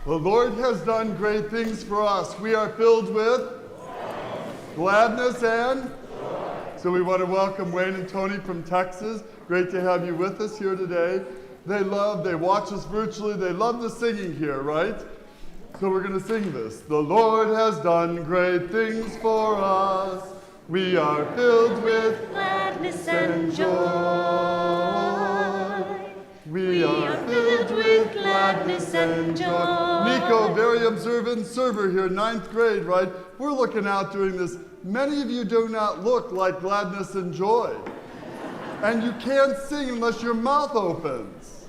The Lord has done great things for us. We are filled with gladness and joy. So we want to welcome Wayne and Tony from Texas. Great to have you with us here today. They watch us virtually. They love the singing here, right? So we're going to sing this. The Lord has done great things for us. We are filled with gladness and joy. We are filled with gladness and joy. Nico, very observant server here, 9th grade, right? We're looking out doing this. Many of you do not look like gladness and joy. And you can't sing unless your mouth opens.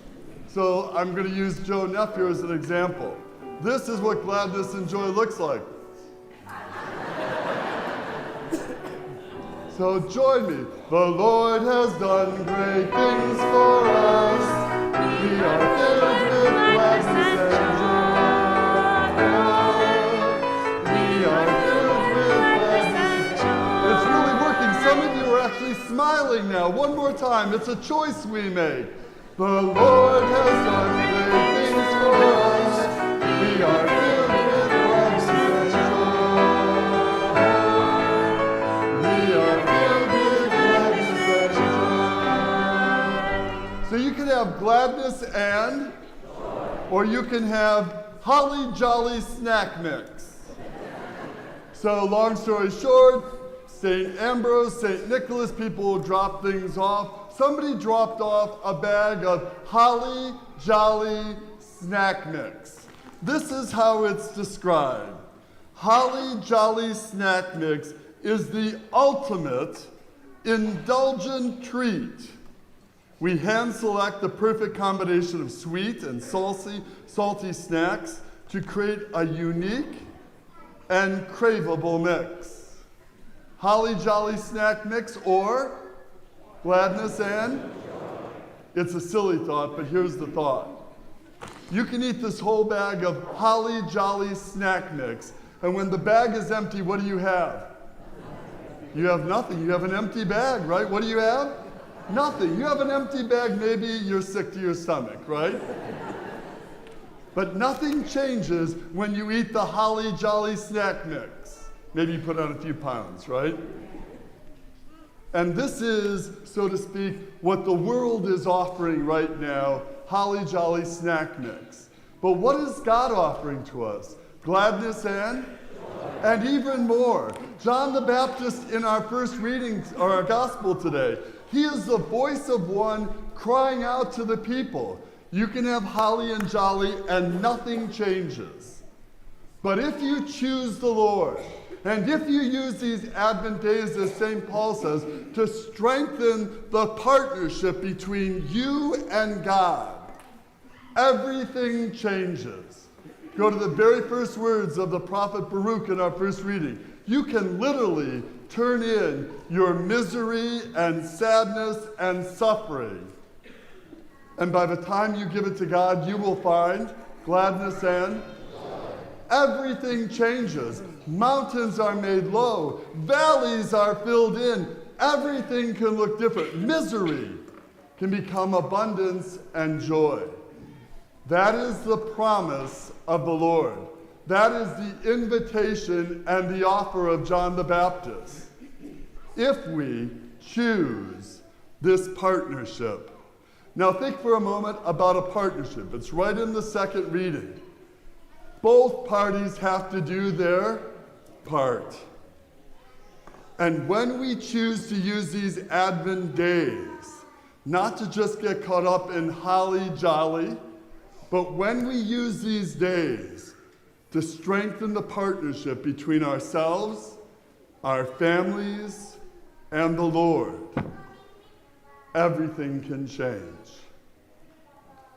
So I'm going to use Joe Neff here as an example. This is what gladness and joy looks like. So join me. The Lord has done great things for us. We are filled with gladness and joy. We are filled with gladness and joy. It's really working. Some of you are actually smiling now. One more time. It's a choice we make. The Lord has done great things for us. We are filled with gladness and joy. We are filled with gladness and joy. So you can have gladness and, or you can have holly jolly snack mix. So long story short, St. Ambrose, St. Nicholas, people will drop things off. Somebody dropped off a bag of holly jolly snack mix. This is how it's described. Holly Jolly Snack Mix is the ultimate indulgent treat. We hand select the perfect combination of sweet and salty snacks to create a unique and craveable mix. Holly Jolly Snack Mix or gladness and? It's a silly thought, but here's the thought. You can eat this whole bag of Holly Jolly Snack Mix, and when the bag is empty, what do you have? You have nothing. You have an empty bag, right? What do you have? Nothing. You have an empty bag, maybe you're sick to your stomach, right? But nothing changes when you eat the Holly Jolly Snack Mix. Maybe you put on a few pounds, right? And this is, so to speak, what the world is offering right now, Holly Jolly Snack Mix. But what is God offering to us? Gladness and even more. John the Baptist in our first reading, or our gospel today, he is the voice of one crying out to the people. You can have holly and jolly and nothing changes. But if you choose the Lord, and if you use these Advent days, as St. Paul says, to strengthen the partnership between you and God, everything changes. Go to the very first words of the prophet Baruch in our first reading. You can literally turn in your misery and sadness and suffering. And by the time you give it to God, you will find gladness and everything changes. Mountains are made low. Valleys are filled in. Everything can look different. Misery can become abundance and joy. That is the promise of the Lord. That is the invitation and the offer of John the Baptist. If we choose this partnership. Now think for a moment about a partnership. It's right in the second reading. Both parties have to do their part. And when we choose to use these Advent days, not to just get caught up in holly jolly, but when we use these days to strengthen the partnership between ourselves, our families, and the Lord, everything can change.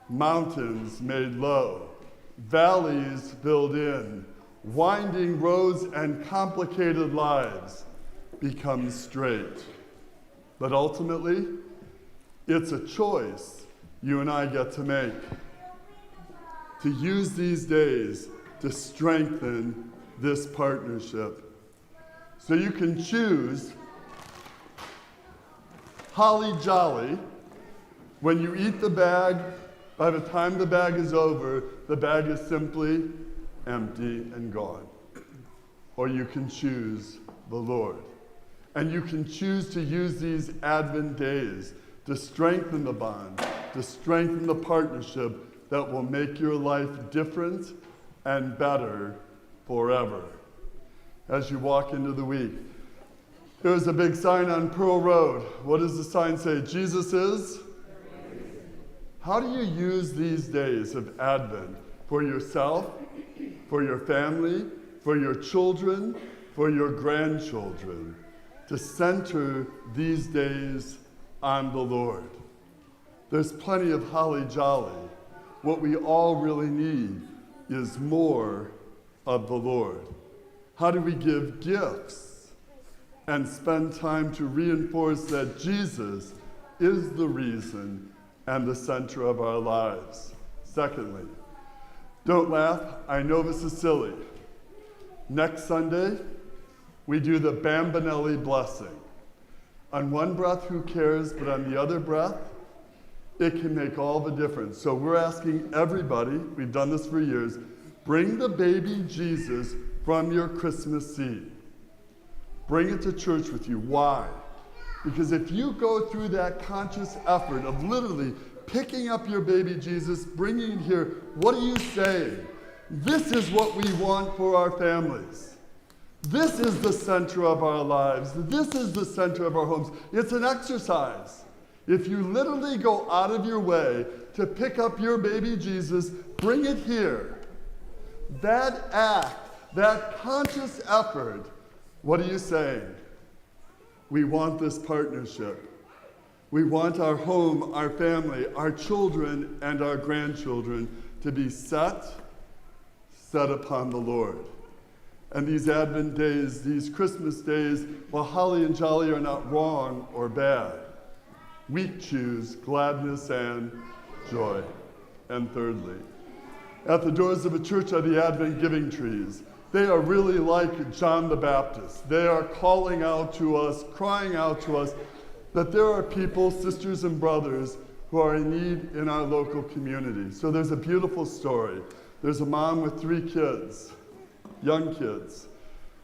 Mountains made low, valleys filled in, winding roads and complicated lives become straight. But ultimately, it's a choice you and I get to make. To use these days to strengthen this partnership. So you can choose holly jolly. When you eat the bag, by the time the bag is over, the bag is simply empty and gone. Or you can choose the Lord. And you can choose to use these Advent days to strengthen the bond, to strengthen the partnership that will make your life different and better forever. As you walk into the week, there's a big sign on Pearl Road. What does the sign say? Jesus is? How do you use these days of Advent for yourself, for your family, for your children, for your grandchildren, to center these days on the Lord? There's plenty of holly jolly. What we all really need is more of the Lord. How do we give gifts and spend time to reinforce that Jesus is the reason and the center of our lives? Secondly, don't laugh, I know this is silly. Next Sunday, we do the Bambinelli blessing. On one breath, who cares, but on the other breath, it can make all the difference. So we're asking everybody, we've done this for years, bring the baby Jesus from your Christmas seed. Bring it to church with you. Why? Because if you go through that conscious effort of literally picking up your baby Jesus, bringing it here, what are you saying? This is what we want for our families. This is the center of our lives. This is the center of our homes. It's an exercise. If you literally go out of your way to pick up your baby Jesus, bring it here. That act, that conscious effort, what are you saying? We want this partnership. We want our home, our family, our children, and our grandchildren to be set upon the Lord. And these Advent days, these Christmas days, while holly and jolly are not wrong or bad, we choose gladness and joy. And thirdly, at the doors of a church are the Advent giving trees. They are really like John the Baptist. They are calling out to us, crying out to us that there are people, sisters and brothers, who are in need in our local community. So there's a beautiful story. There's a mom with 3 kids, young kids,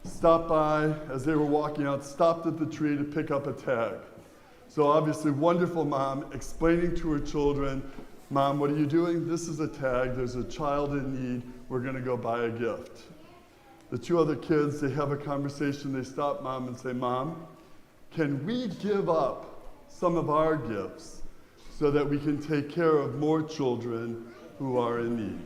stopped by as they were walking out, stopped at the tree to pick up a tag. So obviously, wonderful mom explaining to her children, Mom, what are you doing? This is a tag. There's a child in need. We're going to go buy a gift. The 2 other kids, they have a conversation. They stop Mom and say, Mom, can we give up some of our gifts so that we can take care of more children who are in need?